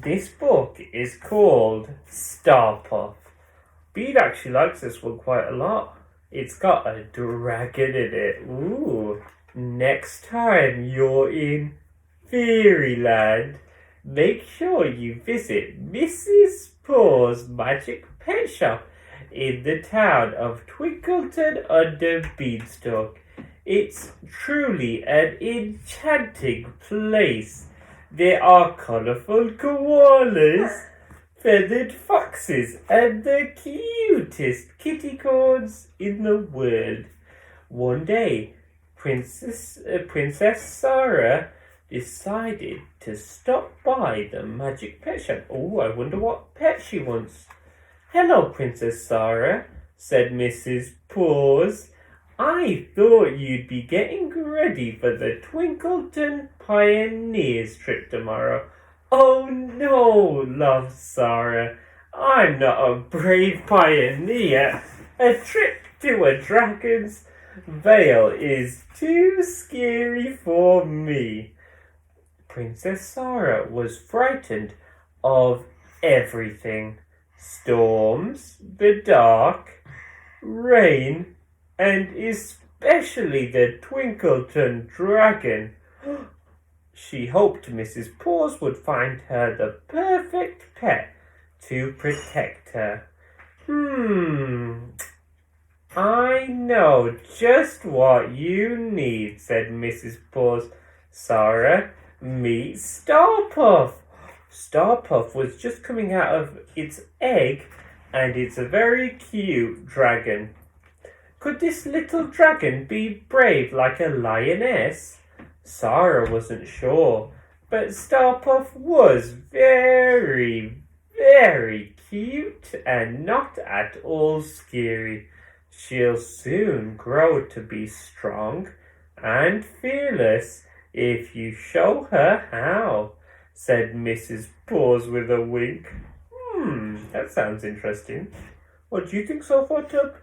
This book is called Starpuff. Bede actually likes this one quite a lot. It's got a dragon in it. Ooh. Next time you're in Fairyland, make sure you visit Mrs. Paws Magic Pet Shop in the town of Twinkleton under Beanstalk. It's truly an enchanting place. There are colourful koalas, feathered foxes, and the cutest kittycorns in the world. One day, Princess Sarah decided to stop by the magic pet shop. Oh, I wonder what pet she wants. Hello, Princess Sarah, said Mrs. Paws. I thought you'd be getting ready for the Twinkleton Pioneers trip tomorrow. Oh no, laughed Sarah. I'm not a brave pioneer. A trip to a dragon's veil is too scary for me. Princess Sarah was frightened of everything. Storms, the dark, rain, and especially the Twinkleton dragon. She hoped Mrs. Paws would find her the perfect pet to protect her. I know just what you need, said Mrs. Paws. Sarah, meet Starpuff. Starpuff was just coming out of its egg, and it's a very cute dragon. Could this little dragon be brave like a lioness? Sarah wasn't sure, but Starpuff was very, very cute and not at all scary. She'll soon grow to be strong and fearless if you show her how, said Mrs. Paws with a wink. That sounds interesting. What do you think so far, Tub?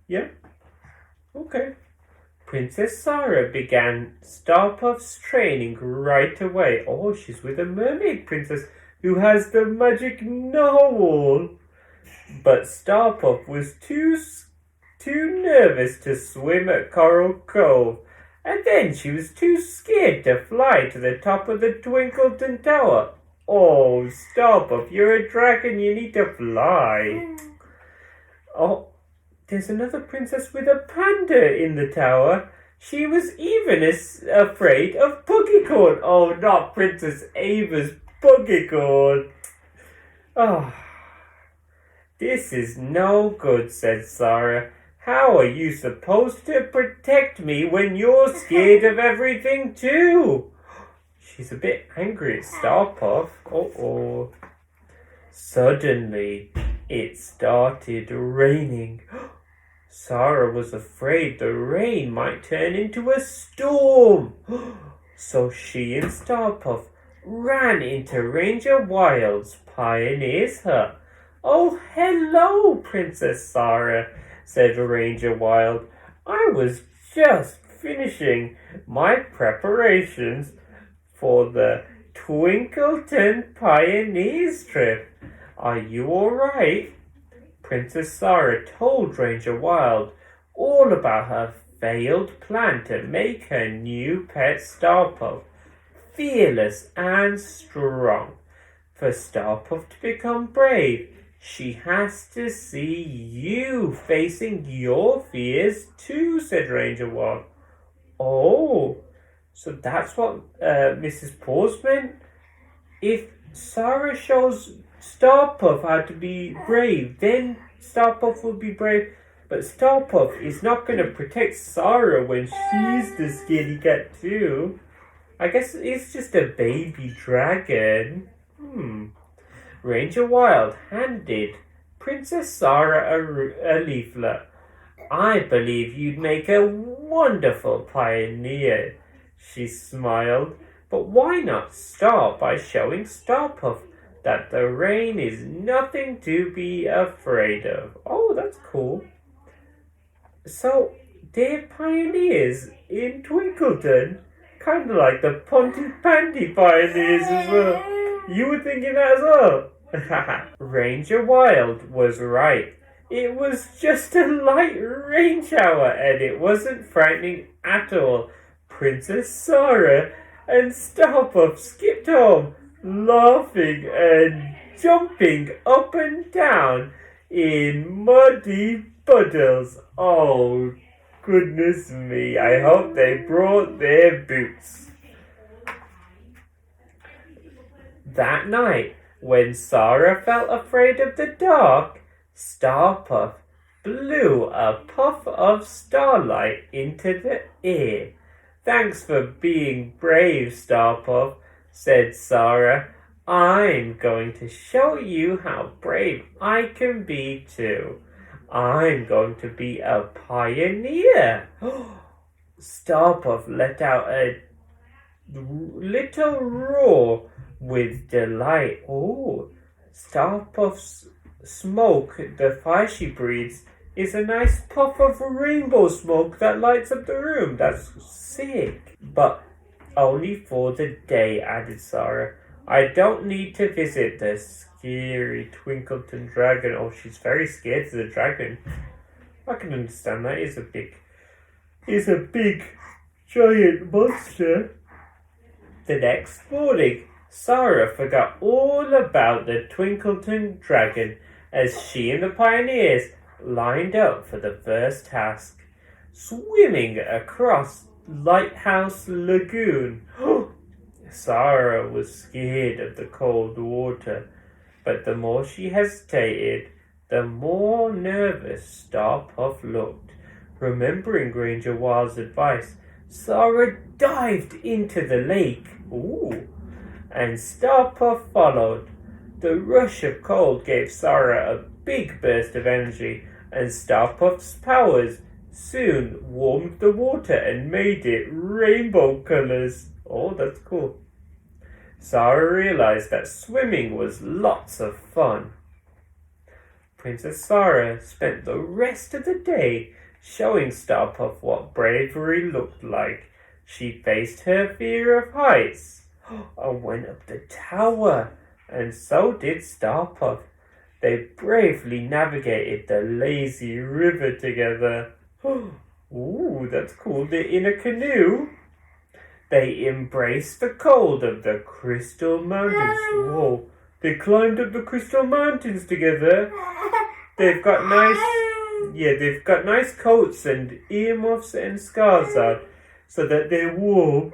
Yeah? Okay. Princess Sarah began Starpuff's training right away. Oh, she's with a mermaid princess who has the magic narwhal. But Starpuff was too nervous to swim at Coral Cove. And then she was too scared to fly to the top of the Twinkleton Tower. Oh, Starpuff, you're a dragon, you need to fly. Oh, there's another princess with a panda in the tower. She was even as afraid of Puggycorn. Oh, not Princess Ava's Puggycorn. Oh, this is no good, said Sarah. How are you supposed to protect me when you're scared of everything too? She's a bit angry at Starpuff. Uh-oh. Suddenly, it started raining. Sarah was afraid the rain might turn into a storm. So she and Starpuff ran into Ranger Wild's pioneer's hut. Oh, hello, Princess Sarah, said Ranger Wild. I was just finishing my preparations for the Twinkleton Pioneers trip. Are you all right? Princess Sarah told Ranger Wild all about her failed plan to make her new pet Starpuff fearless and strong. For Starpuff to become brave, she has to see you facing your fears too, said Ranger Wild. Oh, so that's what Mrs. Paws meant? If Sarah shows Starpuff how to be brave, then Starpuff will be brave. But Starpuff is not going to protect Sarah when she's the scaredy cat too. I guess it's just a baby dragon. Ranger Wild handed Princess Sarah a leaflet. I believe you'd make a wonderful pioneer, she smiled. But why not start by showing Starpuff that the rain is nothing to be afraid of? Oh, that's cool. So, they're pioneers in Twinkleton. kind of like the Pontypandy pioneers as well. You were thinking that as well? Ranger Wild was right. It was just a light rain shower and it wasn't frightening at all. Princess Sarah and Starpuff skipped home, laughing and jumping up and down in muddy puddles. Oh, goodness me. I hope they brought their boots. That night, when Sarah felt afraid of the dark, Starpuff blew a puff of starlight into the air. Thanks for being brave, Starpuff, said Sarah. I'm going to show you how brave I can be too. I'm going to be a pioneer. Starpuff let out a little roar with delight. Oh, Starpuff's smoke, the fire she breathes, is a nice puff of rainbow smoke that lights up the room. That's sick. But only for the day, added Sarah. I don't need to visit the scary Twinkleton dragon. Oh, she's very scared of the dragon. I can understand that. He's a big giant monster. The next morning, Sarah forgot all about the Twinkleton dragon as she and the pioneers lined up for the first task, swimming across Lighthouse Lagoon. Sarah was scared of the cold water, but the more she hesitated, the more nervous Starpuff looked. Remembering Ranger Wild's advice, Sarah dived into the lake. And Starpuff followed. The rush of cold gave Sarah a big burst of energy, and Starpuff's powers soon warmed the water and made it rainbow colors. Oh, that's cool. Sarah realized that swimming was lots of fun. Princess Sarah spent the rest of the day showing Starpuff what bravery looked like. She faced her fear of heights and went up the tower, and so did Starpuff. They bravely navigated the lazy river together. Ooh, that's cool. They're in a canoe. They embraced the cold of the Crystal Mountains. Whoa, they climbed up the Crystal Mountains together. They've got nice coats and earmuffs and scarves on so that they're warm.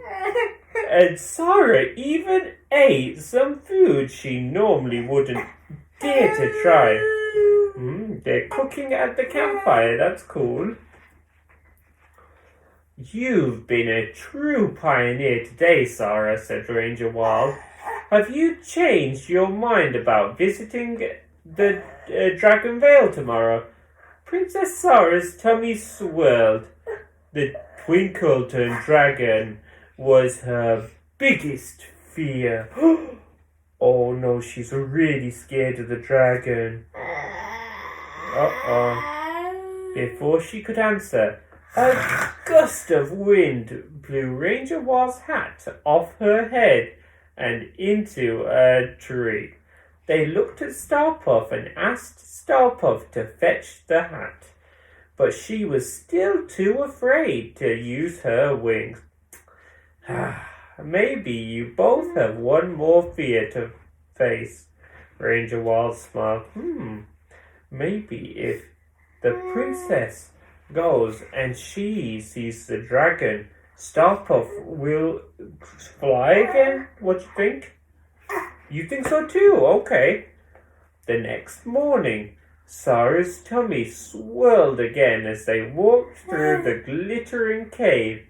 And Sarah even ate some food she normally wouldn't dare to try. They're cooking at the campfire. That's cool. You've been a true pioneer today, Sarah, said Ranger Wild. Have you changed your mind about visiting the Dragon Vale tomorrow? Princess Sarah's tummy swirled. The Twinkleton dragon was her biggest fear. Oh no, she's really scared of the dragon. Before she could answer, a gust of wind blew Ranger Wild's hat off her head and into a tree. They looked at Starpuff and asked Starpuff to fetch the hat, but she was still too afraid to use her wings. Maybe you both have one more fear to face. Ranger Wild smiled. Maybe if the princess goes and she sees the dragon, Starpuff will fly again? What do you think? You think so too? Okay. The next morning, Sarah's tummy swirled again as they walked through the glittering cave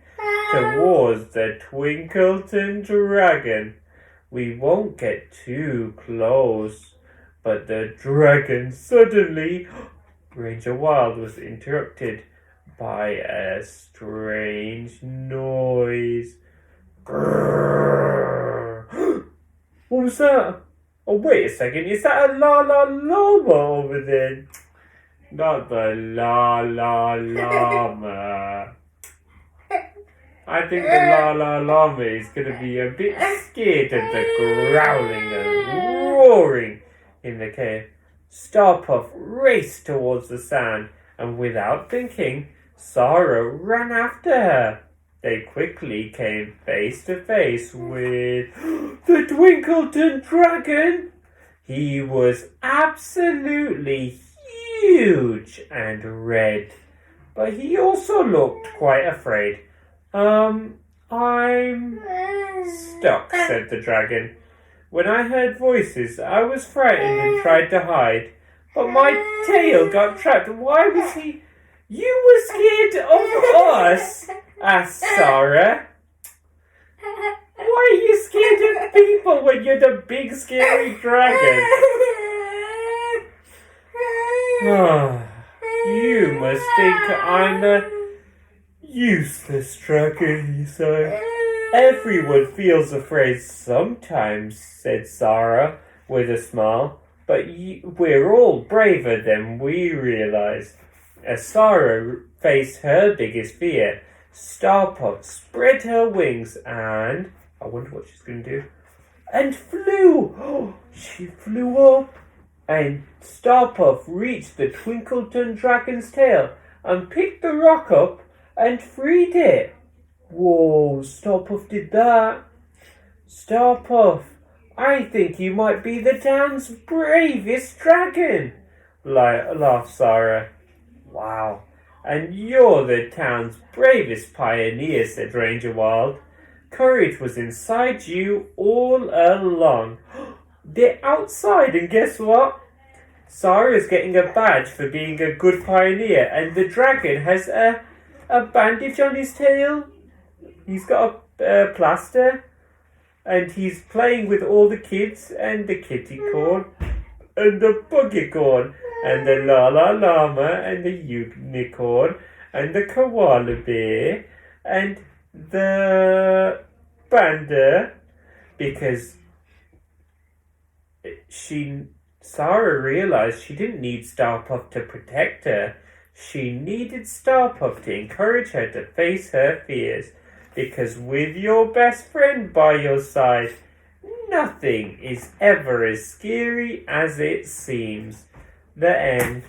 towards the Twinkleton dragon. We won't get too close. But the dragon suddenly... Ranger Wild was interrupted by a strange noise. Grrr. What was that? Oh, wait a second. Is that a llama over there? Not the llama. I think the La Llama is going to be a bit scared of the growling and roaring in the cave. Starpuff raced towards the sound, and without thinking, Sarah ran after her. They quickly came face to face with the Twinkleton Dragon. He was absolutely huge and red, but he also looked quite afraid. I'm stuck, said the dragon. When I heard voices, I was frightened and tried to hide, but my tail got trapped. Why was he... You were scared of us? Asked Sarah. Why are you scared of people when you're the big scary dragon? You must think I'm a useless dragon, he sighed. Everyone feels afraid sometimes, said Sarah with a smile, but we're all braver than we realize. As Sarah faced her biggest fear, Starpuff spread her wings and... I wonder what she's going to do. And flew! Oh, she flew up. And Starpuff reached the Twinkleton Dragon's tail and picked the rock up and freed it. Whoa, Starpuff did that. Starpuff, I think you might be the town's bravest dragon, laughed Sarah. Wow, and you're the town's bravest pioneer, said Ranger Wild. Courage was inside you all along. They're outside, and guess what? Sarah's getting a badge for being a good pioneer, and the dragon has a bandage on his tail. He's got a plaster, and he's playing with all the kids, and the kitty corn, and the buggycorn, and the llama, and the unicorn, and the koala bear, and the panda, because Sarah realized she didn't need Starpuff to protect her. She needed Starpuff to encourage her to face her fears, because with your best friend by your side, nothing is ever as scary as it seems. The end.